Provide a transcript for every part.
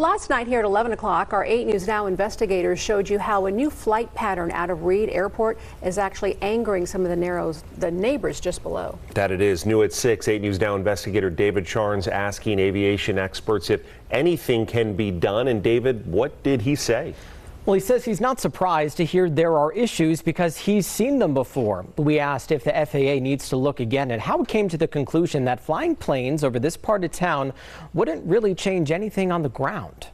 Last night here at 11 o'clock, our 8 News Now investigators showed you how a new flight pattern out of Reed Airport is actually angering some of the neighbors just below. That it is. New at 6, 8 News Now investigator David Charnes asking aviation experts if anything can be done. And David, what did he say? Well, he says he's not surprised to hear there are issues because he's seen them before. We asked if the FAA needs to look again at how it came to the conclusion that flying planes over this part of town wouldn't really change anything on the ground.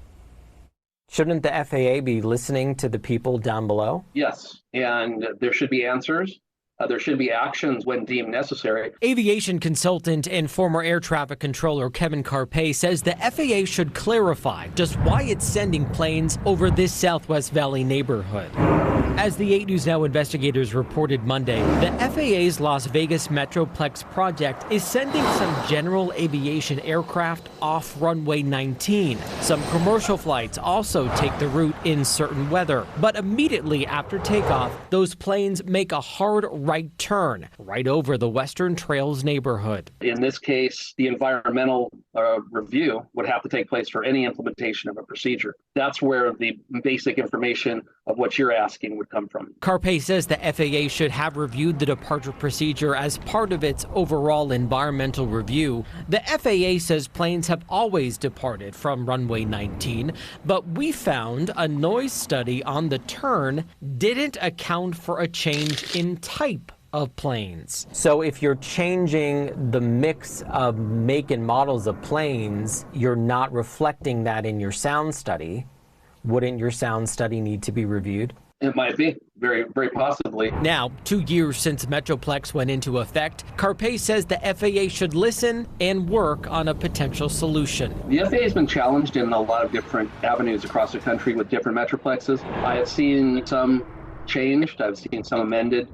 Shouldn't the FAA be listening to the people down below? Yes, and there should be answers. There should be actions when deemed necessary. Aviation consultant and former air traffic controller Kevin Carpe says the FAA should clarify just why it's sending planes over this Southwest Valley neighborhood. As the 8 News Now investigators reported Monday, the FAA's Las Vegas Metroplex project is sending some general aviation aircraft off runway 19. Some commercial flights also take the route in certain weather. But immediately after takeoff, those planes make a hard right turn right over the Western Trails neighborhood. In this case, the environmental review would have to take place for any implementation of a procedure. That's where the basic information of what you're asking would come from. Carpe says the FAA should have reviewed the departure procedure as part of its overall environmental review. The FAA says planes have always departed from runway 19, but we found a noise study on the turn didn't account for a change in type of planes. So if you're changing the mix of make and models of planes, you're not reflecting that in your sound study. Wouldn't your sound study need to be reviewed? It might be, very, very possibly. Now, 2 years since Metroplex went into effect, Carpe says the FAA should listen and work on a potential solution. The FAA has been challenged in a lot of different avenues across the country with different Metroplexes. I have seen some changed, I've seen some amended.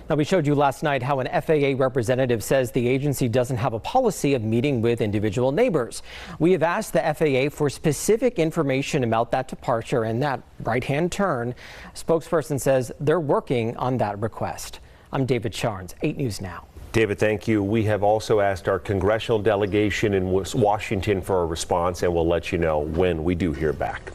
Now, we showed you last night how an FAA representative says the agency doesn't have a policy of meeting with individual neighbors. We have asked the FAA for specific information about that departure and that right-hand turn. A spokesperson says they're working on that request. I'm David Charnes, 8 News Now. David, thank you. We have also asked our congressional delegation in Washington for a response, and we'll let you know when we do hear back.